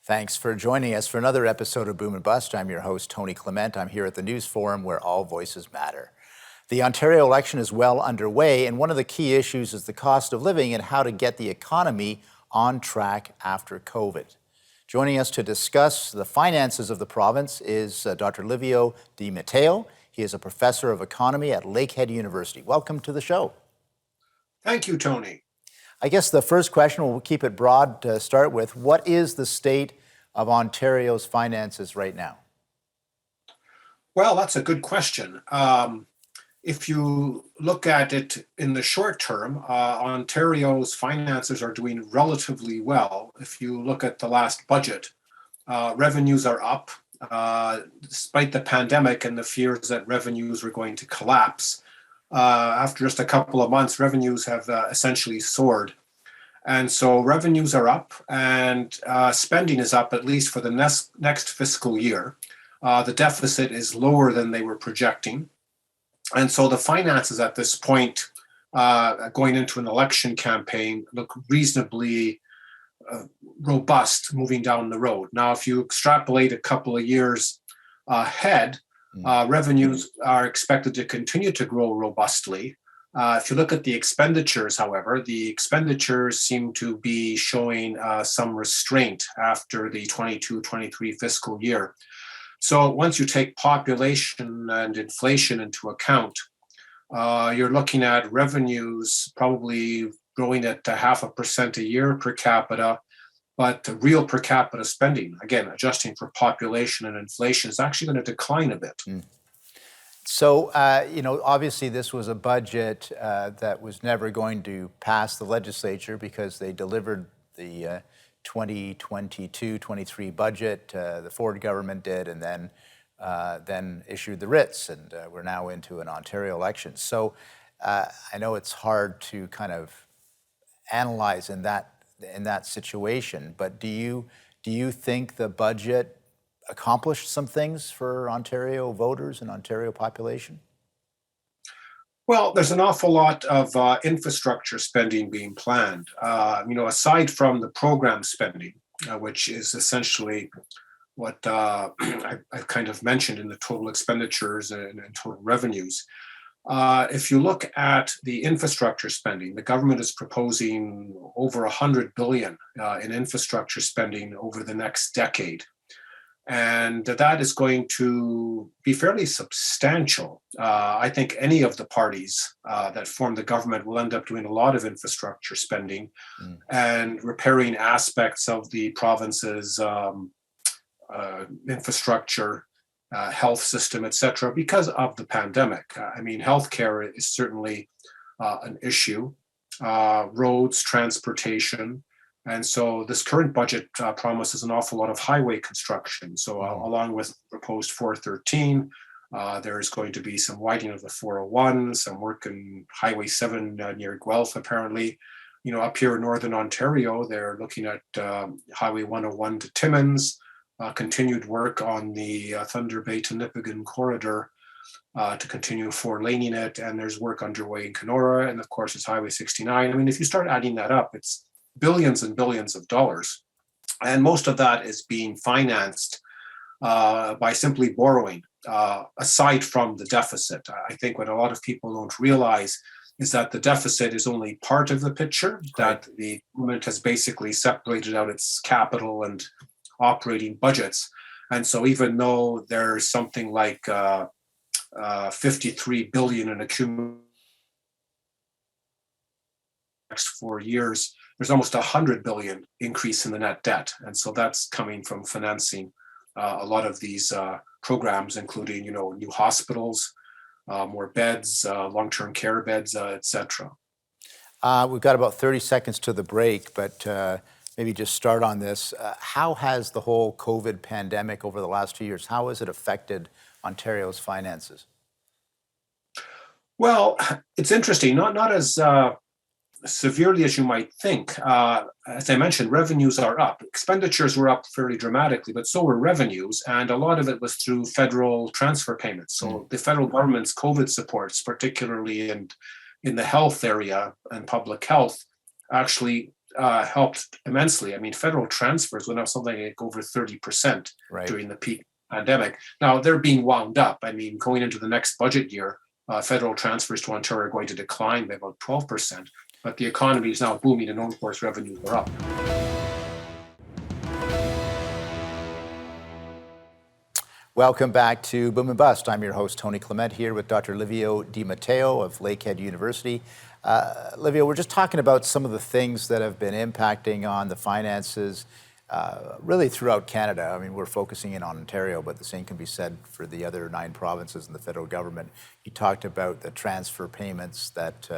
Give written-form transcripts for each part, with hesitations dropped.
Thanks for joining us for another episode of Boom and Bust. I'm your host, Tony Clement. I'm here at the News Forum where all voices matter. The Ontario election is well underway, and one of the key issues is the cost of living and how to get the economy on track after COVID. Joining us to discuss the finances of the province is Dr. Livio Matteo. He is a professor of economy at Lakehead University. Welcome to the show. Thank you, Tony. I guess the first question, we'll keep it broad to start with. What is the state of Ontario's finances right now? Well, that's a good question. If you look at it in the short term, Ontario's finances are doing relatively well. If you look at the last budget, revenues are up. Despite the pandemic and the fears that revenues were going to collapse, after just a couple of months, revenues have essentially soared. And so revenues are up and spending is up, at least for the next fiscal year. The deficit is lower than they were projecting. And so the finances at this point, going into an election campaign, look reasonably robust moving down the road. Now, if you extrapolate a couple of years ahead, revenues are expected to continue to grow robustly. If you look at the expenditures, however, the expenditures seem to be showing some restraint after the 22-23 fiscal year. So once you take population and inflation into account, you're looking at revenues probably growing at 0.5% a year per capita, but the real per capita spending, again, adjusting for population and inflation, is actually going to decline a bit. So, obviously this was a budget that was never going to pass the legislature because they delivered the 2022-23 budget, the Ford government did, and then issued the writs, and we're now into an Ontario election. So I know it's hard to kind of analyze in that situation, but do you think the budget accomplished some things for Ontario voters and Ontario population? Well, there's an awful lot of infrastructure spending being planned. Aside from the program spending, which is essentially what I kind of mentioned in the total expenditures and total revenues. If you look at the infrastructure spending, the government is proposing over $100 billion in infrastructure spending over the next decade. And that is going to be fairly substantial. I think any of the parties that form the government will end up doing a lot of infrastructure spending and repairing aspects of the province's infrastructure, health system, et cetera, because of the pandemic. Healthcare is certainly an issue, roads, transportation. And so this current budget promises an awful lot of highway construction. So along with proposed 413, there's going to be some widening of the 401, some work in Highway 7 near Guelph, apparently. Up here in Northern Ontario, they're looking at Highway 101 to Timmins, continued work on the Thunder Bay to Nipigon corridor to continue four-laning it. And there's work underway in Kenora, and of course, it's Highway 69. If you start adding that up, it's billions and billions of dollars. And most of that is being financed by simply borrowing, aside from the deficit. I think what a lot of people don't realize is that the deficit is only part of the picture, that the government has basically separated out its capital and operating budgets. And so even though there's something like 53 billion in accumulation next 4 years, there's almost 100 billion increase in the net debt. And so that's coming from financing a lot of these programs, including, new hospitals, more beds, long-term care beds, et cetera. We've got about 30 seconds to the break, but maybe just start on this. How has the whole COVID pandemic over the last 2 years, how has it affected Ontario's finances? Well, it's interesting, not as severely as you might think. As I mentioned, revenues are up. Expenditures were up fairly dramatically, but so were revenues. And a lot of it was through federal transfer payments. So the federal government's COVID supports, particularly in the health area and public health, actually helped immensely. I mean, federal transfers went up something like over 30% Right. during the peak pandemic. Now they're being wound up. I mean, going into the next budget year, federal transfers to Ontario are going to decline by about 12%, but the economy is now booming and of course revenues are up. Welcome back to Boom and Bust. I'm your host, Tony Clement, here with Dr. Livio Matteo of Lakehead University. Livio, we're just talking about some of the things that have been impacting on the finances really throughout Canada. I mean, we're focusing in on Ontario, but the same can be said for the other 9 provinces and the federal government. You talked about the transfer payments that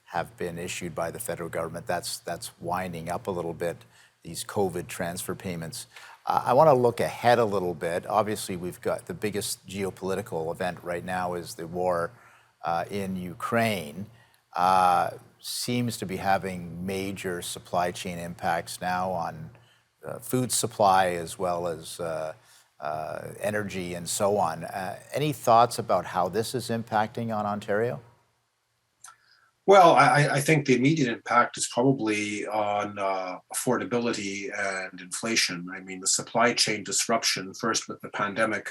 have been issued by the federal government. That's winding up a little bit, these COVID transfer payments. I want to look ahead a little bit. Obviously, we've got the biggest geopolitical event right now is the war in Ukraine. Seems to be having major supply chain impacts now on food supply as well as energy and so on. Any thoughts about how this is impacting on Ontario? Well, I think the immediate impact is probably on affordability and inflation. I mean, the supply chain disruption, first with the pandemic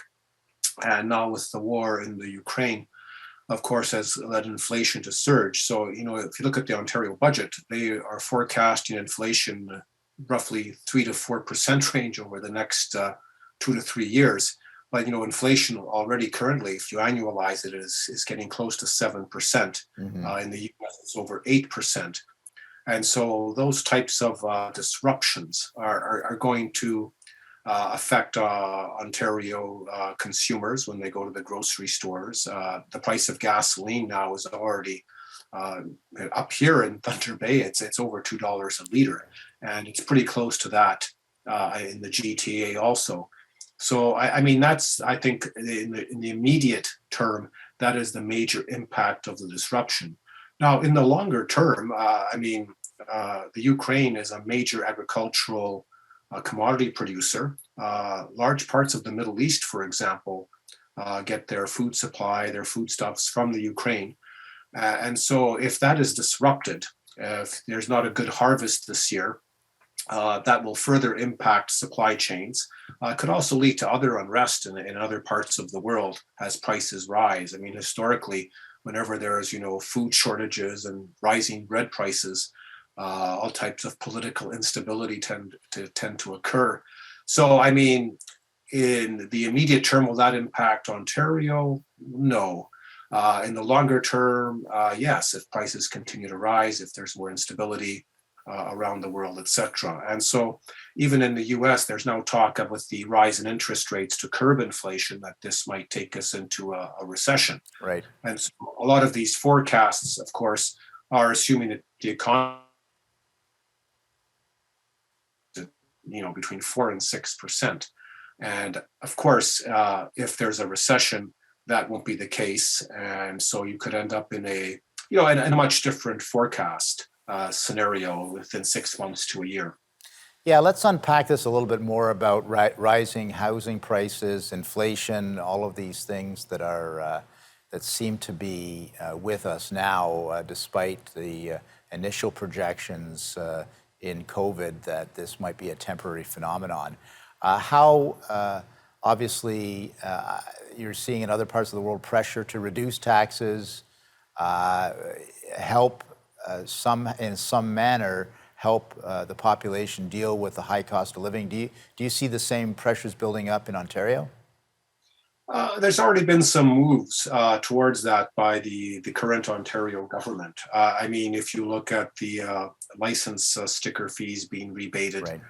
and now with the war in the Ukraine, of course, has led inflation to surge. So, if you look at the Ontario budget, they are forecasting inflation roughly 3 to 4% range over the next 2 to 3 years. But inflation already currently, if you annualize it, is getting close to 7%. In the U.S., it's over 8%. And so those types of disruptions are going to affect Ontario consumers when they go to the grocery stores. The price of gasoline now is already up here in Thunder Bay. It's over $2 a liter, and it's pretty close to that in the GTA also. So, I mean, that's, I think, in the immediate term, that is the major impact of the disruption. Now, in the longer term, the Ukraine is a major agricultural commodity producer. Large parts of the Middle East, for example, get their food supply, their foodstuffs from the Ukraine. And so if that is disrupted, if there's not a good harvest this year, that will further impact supply chains. Could also lead to other unrest in other parts of the world as prices rise. I mean, historically, whenever there's food shortages and rising bread prices, all types of political instability tend to occur. So, I mean, in the immediate term, will that impact Ontario? No. In the longer term, yes, if prices continue to rise, if there's more instability around the world, etc. And so even in the US, there's now talk of, with the rise in interest rates to curb inflation, that this might take us into a recession. Right. And so a lot of these forecasts, of course, are assuming that the economy, between 4 and 6%. And of course, if there's a recession, that won't be the case. And so you could end up in in a much different forecast scenario within 6 months to a year. Yeah, let's unpack this a little bit more about rising housing prices, inflation, all of these things that are that seem to be with us now, despite the initial projections in COVID that this might be a temporary phenomenon. How obviously you're seeing in other parts of the world pressure to reduce taxes, help in some manner help the population deal with the high cost of living. Do you see the same pressures building up in Ontario? There's already been some moves towards that by the current Ontario government. I mean, if you look at the license sticker fees being rebated, Right.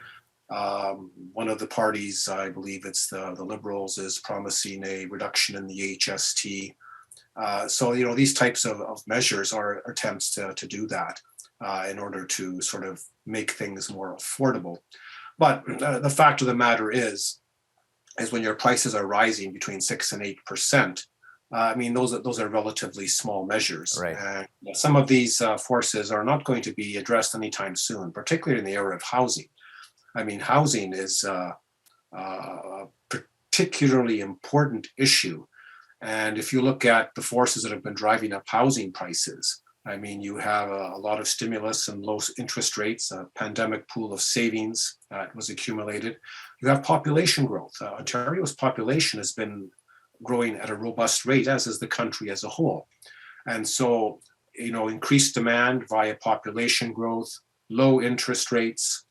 One of the parties, I believe it's the Liberals, is promising a reduction in the HST. So, these types of measures are attempts to do that in order to sort of make things more affordable. But the fact of the matter is when your prices are rising between 6 and 8%, I mean, those are relatively small measures. Right. And some of these forces are not going to be addressed anytime soon, particularly in the area of housing. I mean, housing is a particularly important issue. And if you look at the forces that have been driving up housing prices, I mean, you have a lot of stimulus and low interest rates, a pandemic pool of savings that was accumulated. You have population growth. Ontario's population has been growing at a robust rate, as is the country as a whole. And so, increased demand via population growth, low interest rates,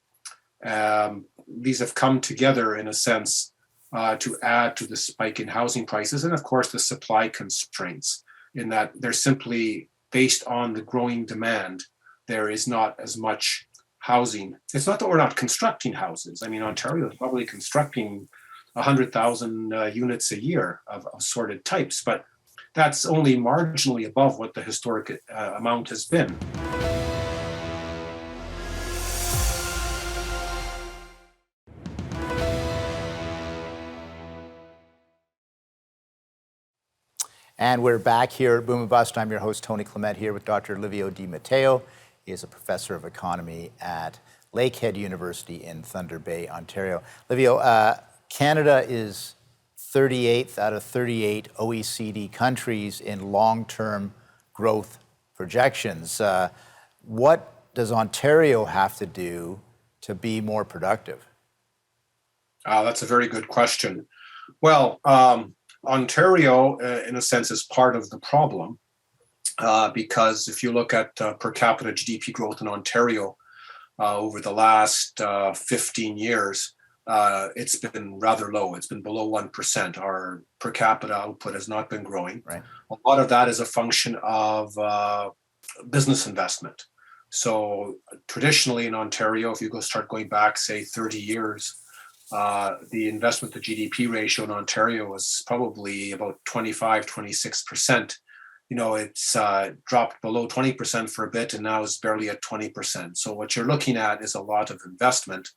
these have come together in a sense to add to the spike in housing prices. And of course, the supply constraints, in that they're simply based on the growing demand. There is not as much housing. It's not that we're not constructing houses. I mean, Ontario is probably constructing 100,000 units a year of sorted types, but that's only marginally above what the historic amount has been. And we're back here at Boom and Bust. I'm your host, Tony Clement, here with Dr. Livio Matteo. He is a professor of economy at Lakehead University in Thunder Bay, Ontario. Livio, Canada is 38th out of 38 OECD countries in long-term growth projections. What does Ontario have to do to be more productive? That's a very good question. Well, Ontario, in a sense, is part of the problem because if you look at per capita GDP growth in Ontario over the last 15 years, it's been rather low. It's been below 1%. Our per capita output has not been growing. Right. A lot of that is a function of business investment. So traditionally in Ontario, if you start going back, say, 30 years, the investment to GDP ratio in Ontario was probably about 25, 26%. It's dropped below 20% for a bit and now is barely at 20%. So what you're looking at is a lot of investment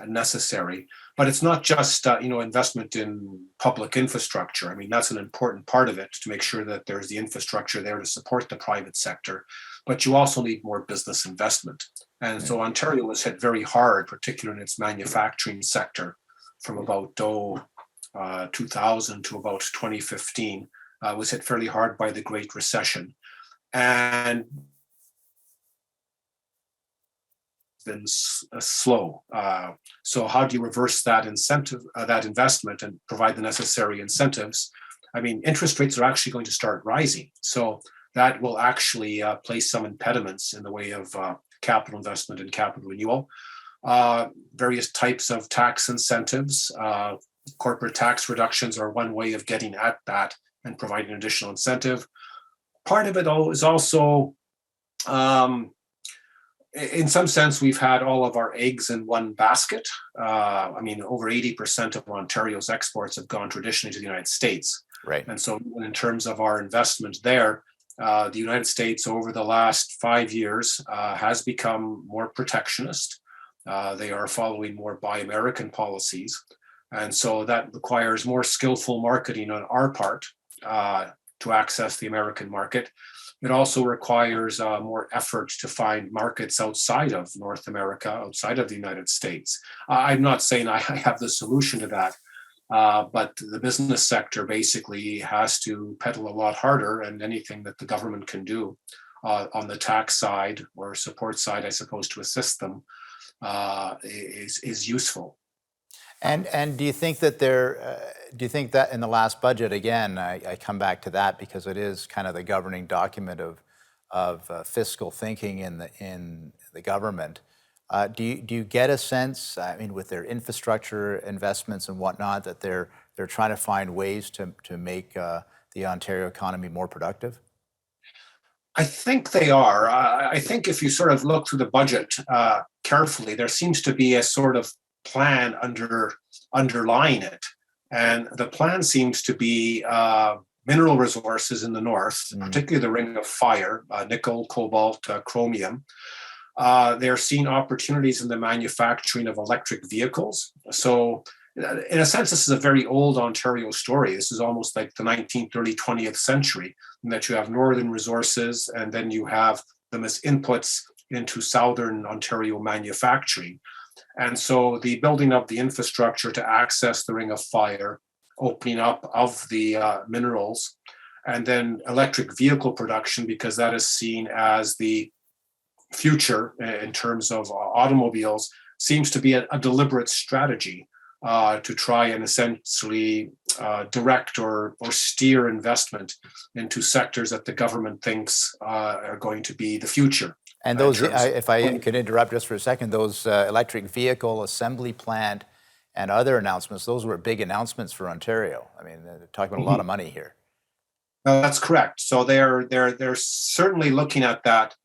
necessary, but it's not just, investment in public infrastructure. I mean, that's an important part of it to make sure that there's the infrastructure there to support the private sector, but you also need more business investment. And so Ontario was hit very hard, particularly in its manufacturing sector from about 2000 to about 2015, was hit fairly hard by the Great Recession. And been slow. So how do you reverse that that investment and provide the necessary incentives? I mean, interest rates are actually going to start rising. So that will actually place some impediments in the way of capital investment and capital renewal. Various types of tax incentives, corporate tax reductions are one way of getting at that and providing additional incentive. Part of it is also, in some sense, we've had all of our eggs in one basket. I mean, over 80% of Ontario's exports have gone traditionally to the United States. Right. And so in terms of our investment there, the United States over the last 5 years has become more protectionist. They are following more Buy American policies. And so that requires more skillful marketing on our part to access the American market. It also requires more effort to find markets outside of North America, outside of the United States. I'm not saying I have the solution to that, but the business sector basically has to pedal a lot harder, and anything that the government can do on the tax side or support side, I suppose, to assist them is useful. And do you think that do you think that in the last budget, again, I come back to that because it is kind of the governing document of fiscal thinking in the government. Do you get a sense, I mean, with their infrastructure investments and whatnot, that they're trying to find ways to make the Ontario economy more productive? I think they are. I think if you sort of look through the budget carefully, there seems to be a sort of plan underlying it. And the plan seems to be mineral resources in the north, particularly the Ring of Fire, nickel, cobalt, chromium. They're seeing opportunities in the manufacturing of electric vehicles. So in a sense, this is a very old Ontario story. This is almost like the 19th, early 20th century, in that you have northern resources and then you have them as inputs into southern Ontario manufacturing. And so the building of the infrastructure to access the Ring of Fire, opening up of the minerals, and then electric vehicle production, because that is seen as the future in terms of automobiles, seems to be a deliberate strategy to try and essentially direct or steer investment into sectors that the government thinks are going to be the future. And those, if I could interrupt just for a second, those electric vehicle assembly plant and other announcements, those were big announcements for Ontario. I mean, they're talking about a lot of money here. That's correct. So they're certainly looking at that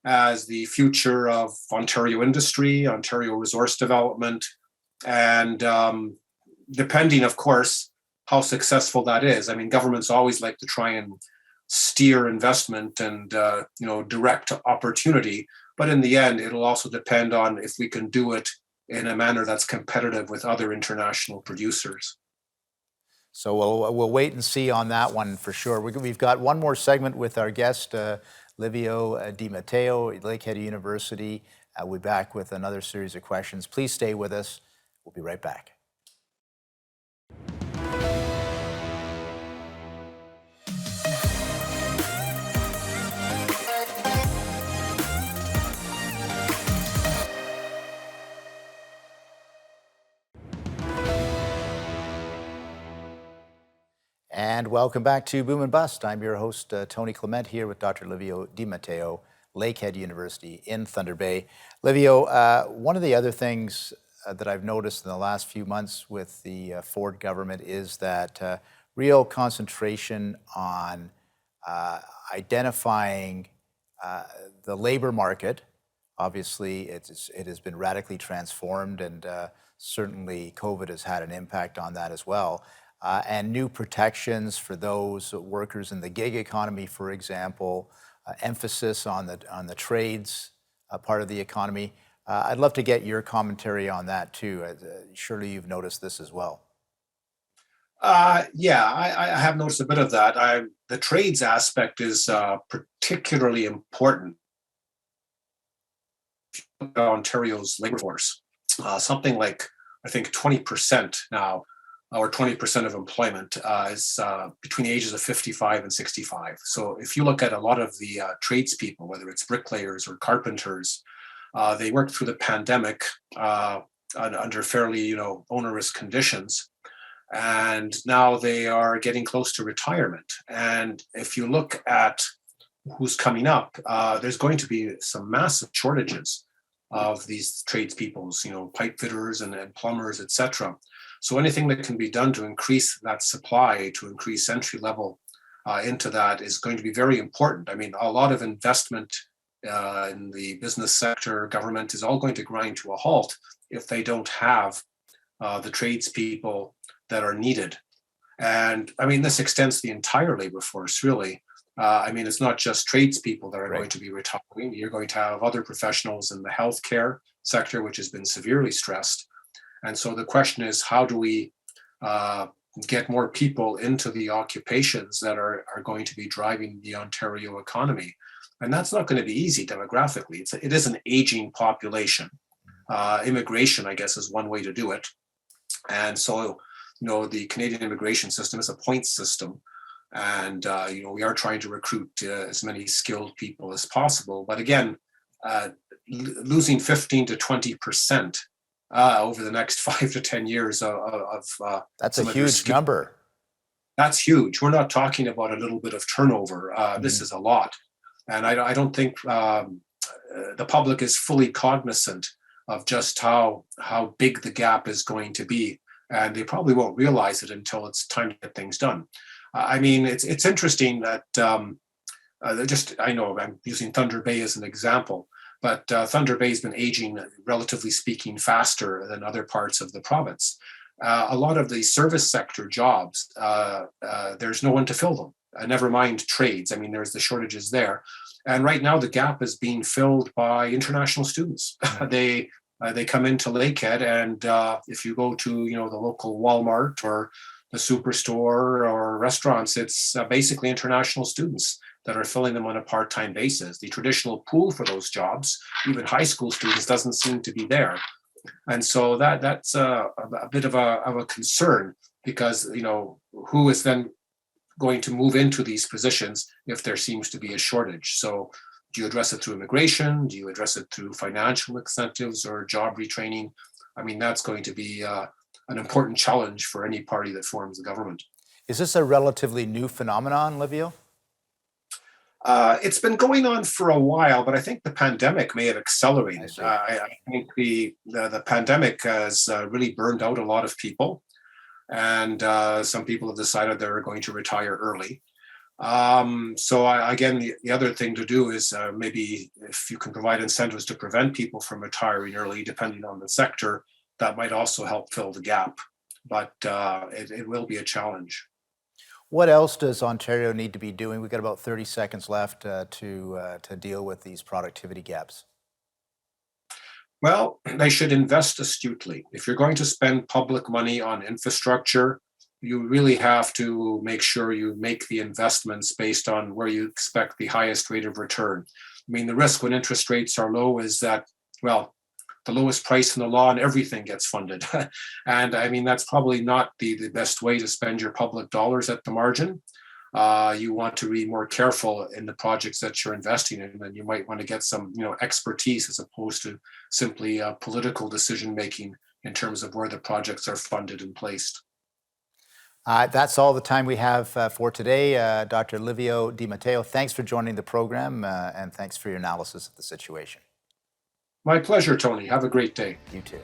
as the future of Ontario industry, Ontario resource development, and depending, of course, how successful that is. I mean, governments always like to try and steer investment and direct opportunity, but in the end, it'll also depend on if we can do it in a manner that's competitive with other international producers. So we'll wait and see on that one for sure. We've got one more segment with our guest, Livio Matteo, Lakehead University. We'll be back with another series of questions. Please stay with us. We'll be right back. And welcome back to Boom and Bust. I'm your host, Tony Clement, here with Dr. Livio Matteo, Lakehead University in Thunder Bay. Livio, one of the other things that I've noticed in the last few months with the Ford government is that real concentration on identifying the labor market. Obviously, it has been radically transformed, and certainly COVID has had an impact on that as well. And new protections for those workers in the gig economy, for example, emphasis on the trades part of the economy. I'd love to get your commentary on that too. Surely you've noticed this as well. Yeah, I have noticed a bit of that. The trades aspect is particularly important. Ontario's labor force, something like, I think, 20% now, or 20% of employment is between the ages of 55 and 65. So if you look at a lot of the tradespeople, whether it's bricklayers or carpenters, they worked through the pandemic under fairly, onerous conditions, and now they are getting close to retirement. And if you look at who's coming up, there's going to be some massive shortages of these tradespeoples, pipe fitters and plumbers, etc. So anything that can be done to increase that supply, to increase entry level into that, is going to be very important. I mean, a lot of investment in the business sector, government, is all going to grind to a halt if they don't have the tradespeople that are needed. And I mean, this extends to the entire labor force, really. I mean, it's not just tradespeople that are going to be retiring. You're going to have other professionals in the healthcare sector, which has been severely stressed. And so the question is, how do we get more people into the occupations that are going to be driving the Ontario economy? And that's not going to be easy demographically. It is an aging population. Immigration, I guess, is one way to do it. And so, the Canadian immigration system is a point system. And, we are trying to recruit as many skilled people as possible. But again, losing 15 to 20% over the next 5 to 10 years of that's a huge number. That's huge. We're not talking about a little bit of turnover. This is a lot. And I don't think the public is fully cognizant of just how big the gap is going to be. And they probably won't realize it until it's time to get things done. I mean, it's interesting that I know I'm using Thunder Bay as an example, but Thunder Bay has been aging, relatively speaking, faster than other parts of the province. A lot of the service sector jobs, there's no one to fill them. Never mind trades. I mean, there's the shortages there. And right now the gap is being filled by international students. They come into Lakehead, and if you go to the local Walmart or the superstore or restaurants, it's basically international students that are filling them on a part-time basis. The traditional pool for those jobs, even high school students, doesn't seem to be there. And so that's a bit of a concern, because who is then going to move into these positions if there seems to be a shortage. So do you address it through immigration? Do you address it through financial incentives or job retraining? I mean, that's going to be an important challenge for any party that forms the government. Is this a relatively new phenomenon, Livio? It's been going on for a while, but I think the pandemic may have I accelerated. see. I think the pandemic has really burned out a lot of people, and some people have decided they're going to retire early. Again, the other thing to do is maybe if you can provide incentives to prevent people from retiring early, depending on the sector, that might also help fill the gap. But it will be a challenge. What else does Ontario need to be doing? We've got about 30 seconds left to deal with these productivity gaps. Well, they should invest astutely. If you're going to spend public money on infrastructure, you really have to make sure you make the investments based on where you expect the highest rate of return. I mean, the risk when interest rates are low is that, well, the lowest price in the law and everything gets funded. And I mean, that's probably not the best way to spend your public dollars at the margin. You want to be more careful in the projects that you're investing in, and you might want to get some, expertise as opposed to simply political decision making in terms of where the projects are funded and placed. That's all the time we have for today. Dr. Livio Matteo, thanks for joining the program and thanks for your analysis of the situation. My pleasure, Tony. Have a great day. You too.